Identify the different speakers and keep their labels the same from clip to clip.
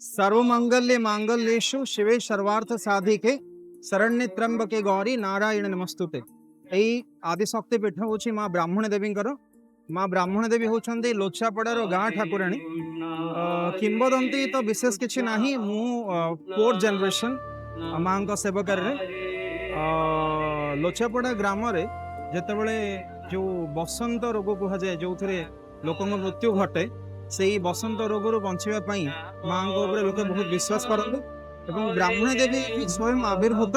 Speaker 1: सर्वमंगल्य मांगल्येषु शिवे सर्वार्थ साधिके शरण्ये त्र्यंबके गौरी नारायण नमस्तुते। এই আদিশক্তি পীঠ হচ্ছে মা ব্রাহ্মণী দেবীଙ୍କର। মা ব্রাহ্মণী দেবী হচ্ଛନ୍ତି লোଚାପଡ଼ାର ଗାଁ ଠାକୁରାଣୀ। କିମ୍ବଦନ୍ତୀ ତ ବିଶେଷ କିଛି ନାହିଁ। ମୁଁ ଫୋର୍ଥ ଜେନେରେସନ ମାଙ୍କ ସେବକାରରେ। ଲୋଚାପଡ଼ା ଗ୍ରାମରେ ଯେତେବେଳେ ଯୋଉ ବସନ୍ତ ରୋଗ କୁହାଯାଏ, ଯୋଉଥିରେ ଲୋକଙ୍କ ମୃତ୍ୟୁ ଘଟେ, ସେଇ ବସନ୍ତ ରୋଗରୁ ବଞ୍ଚିବା ପାଇଁ ମାଙ୍କ ଉପରେ ଲୋକେ ବହୁତ ବିଶ୍ୱାସ କରନ୍ତି ଏବଂ ବ୍ରାହ୍ମଣୀ ଦେବୀ ସ୍ୱୟଂ ଆବିର୍ଭୂତ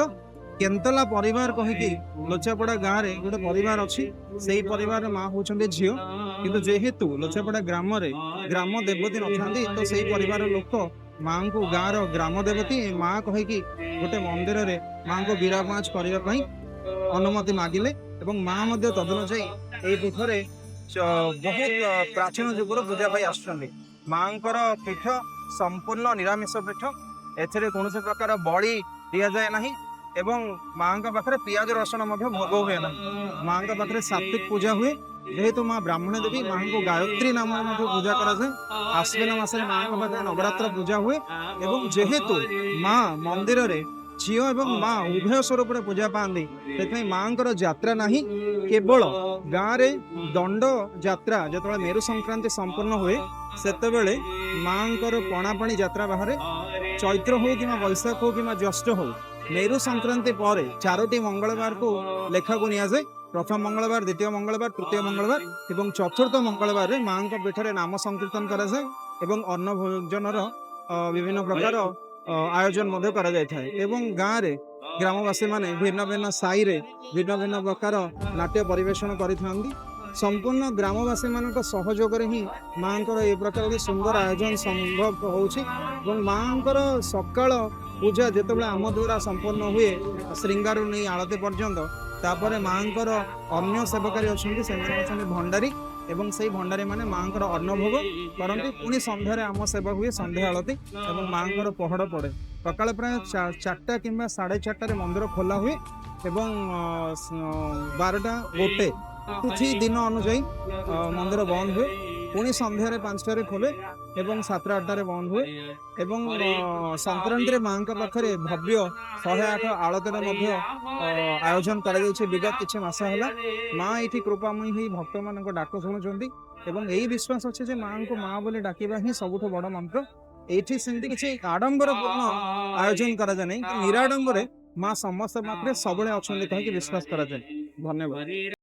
Speaker 1: କେନ୍ତଲା ପରିବାର କହିକି ଲୋଚାପଡ଼ା ଗାଁରେ ଗୋଟେ ପରିବାର ଅଛି। ସେଇ ପରିବାରର ମା ହଉଛନ୍ତି ଝିଅ, କିନ୍ତୁ ଯେହେତୁ ଲୋଚାପଡ଼ା ଗ୍ରାମରେ ଗ୍ରାମ ଦେବତୀ ନଥାନ୍ତି, ତ ସେଇ ପରିବାର ଲୋକ ମାଙ୍କୁ ଗାଁର ଗ୍ରାମ ଦେବତୀ ମା କହିକି ଗୋଟେ ମନ୍ଦିରରେ ମାଙ୍କୁ ବିରାଜମାନ କରିବା ପାଇଁ ଅନୁମତି ମାଗିଲେ ଏବଂ ମା ମଧ୍ୟ ତଦନୁଯାୟୀ ଏଇ ପୀଠରେ ବହୁତ ପ୍ରାଚୀନ ଯୁଗର ପୂଜା ପାଇଁ ଆସୁଛନ୍ତି। ମାଙ୍କର ପୀଠ ସମ୍ପୂର୍ଣ୍ଣ ନିରାମିଷ ପୀଠ। ଏଥିରେ କୌଣସି ପ୍ରକାର ବଳି ଦିଆଯାଏ ନାହିଁ ଏବଂ ମାଙ୍କ ପାଖରେ ପିଆଜ ରସୁଣ ମଧ୍ୟ ଭୋଗ ହୁଏ ନାହିଁ। ମାଙ୍କ ପାଖରେ ସାତ୍ବିକ ପୂଜା ହୁଏ। ଯେହେତୁ ମା ବ୍ରାହ୍ମଣୀ ଦେବୀ, ମାଙ୍କୁ ଗାୟତ୍ରୀ ନାମରେ ମଧ୍ୟ ପୂଜା କରାଯାଏ। ଆଶ୍ୱିନ ମାସରେ ମାଙ୍କ ପାଖରେ ନବରାତ୍ର ପୂଜା ହୁଏ ଏବଂ ଯେହେତୁ ମା ମନ୍ଦିରରେ ଝିଅ ଏବଂ ମା ଉଭୟ ସ୍ୱରୂପରେ ପୂଜା ପାଆନ୍ତି, ସେଥିପାଇଁ ମାଙ୍କର ଯାତ୍ରା ନାହିଁ। କେବଳ ଗାଁରେ ଦଣ୍ଡ ଯାତ୍ରା ଯେତେବେଳେ ମେରୁ ସଂକ୍ରାନ୍ତି ସମ୍ପୂର୍ଣ୍ଣ ହୁଏ, ସେତେବେଳେ ମାଙ୍କର ପଣାପାଣି ଯାତ୍ରା ବାହାରେ। ଚୈତ୍ର ହଉ କିମ୍ବା ବୈଶାଖ ହଉ କିମ୍ବା ଜ୍ୟେଷ୍ଠ ହଉ, ମେରୁ ସଂକ୍ରାନ୍ତି ପରେ 4ଟି ମଙ୍ଗଳବାରକୁ ଲେଖାକୁ ନିଆଯାଏ। ପ୍ରଥମ ମଙ୍ଗଳବାର, ଦ୍ୱିତୀୟ ମଙ୍ଗଳବାର, ତୃତୀୟ ମଙ୍ଗଳବାର ଏବଂ ଚତୁର୍ଥ ମଙ୍ଗଳବାରରେ ମାଙ୍କ ପୀଠରେ ନାମ ସଂକୀର୍ତ୍ତନ କରାଯାଏ ଏବଂ ଅନ୍ନ ଭୋଜନର ବିଭିନ୍ନ ପ୍ରକାର ଆୟୋଜନ ମଧ୍ୟ କରାଯାଇଥାଏ ଏବଂ ଗାଁରେ ଗ୍ରାମବାସୀ ମାନେ ଭିନ୍ନ ଭିନ୍ନ ସାହିରେ ଭିନ୍ନ ଭିନ୍ନ ପ୍ରକାର ନାଟ୍ୟ ପରିବେଷଣ କରିଥାନ୍ତି। ସମ୍ପୂର୍ଣ୍ଣ ଗ୍ରାମବାସୀ ମାନଙ୍କ ସହଯୋଗରେ ହିଁ ମାଙ୍କର ଏ ପ୍ରକାର ସୁନ୍ଦର ଆୟୋଜନ ସମ୍ଭବ ହେଉଛି ଏବଂ ମାଙ୍କର ସକାଳ ପୂଜା ଯେତେବେଳେ ଆମ ଦ୍ୱାରା ସମ୍ପନ୍ନ ହୁଏ, ଶୃଙ୍ଗାରୁ ନେଇ ଆଳତି ପର୍ଯ୍ୟନ୍ତ, ତାପରେ ମାଙ୍କର ଅନ୍ୟ ସେବକାରୀ ଅଛନ୍ତି, ସେମାନେ ଅଛନ୍ତି ଭଣ୍ଡାରୀ ଏବଂ ସେଇ ଭଣ୍ଡାରୀ ମାନେ ମାଙ୍କର ଅନ୍ନଭୋଗ କରନ୍ତି। ପୁଣି ସନ୍ଧ୍ୟାରେ ଆମ ସେବା ହୁଏ, ସନ୍ଧ୍ୟା ଆଳତି ଏବଂ ମାଙ୍କର ପହଡ଼ ପଡ଼େ। ସକାଳେ ପ୍ରାୟ 4ଟା କିମ୍ବା 4:30ଟାରେ ମନ୍ଦିର ଖୋଲା ହୁଏ ଏବଂ 12ଟା 1 ତିଥି ଦିନ ଅନୁଯାୟୀ ମନ୍ଦିର ବନ୍ଦ ହୁଏ। ପୁଣି ସନ୍ଧ୍ୟାରେ 5ଟାରେ ଖୋଲେ ଏବଂ 7-8ଟାରେ ବନ୍ଦ ହୁଏ ଏବଂ ସଂକ୍ରାନ୍ତିରେ ମାଙ୍କ ପାଖରେ ଭବ୍ୟ 108 ଆଳତିର ମଧ୍ୟ ଆୟୋଜନ କରାଯାଇଛି। ବିଗତ କିଛି ମାସ ହେଲା ମା ଏଇଠି କୃପାମୟୀ ହୋଇ ଭକ୍ତମାନଙ୍କ ଡାକ ଶୁଣୁଛନ୍ତି ଏବଂ ଏଇ ବିଶ୍ୱାସ ଅଛି ଯେ ମାଙ୍କୁ ମା ବୋଲି ଡାକିବା ହିଁ ସବୁଠୁ ବଡ଼ ମନ୍ତ୍ର। ଏଇଠି ସେମିତି କିଛି ଆଡମ୍ବରପୂର୍ଣ୍ଣ ଆୟୋଜନ କରାଯାଏ ନାହିଁ, ନିରାଡମ୍ବରେ ମା ସମସ୍ତ ପାଖରେ ସବୁବେଳେ ଅଛନ୍ତି କହିକି ବିଶ୍ୱାସ କରାଯାଏ। ଧନ୍ୟବାଦ।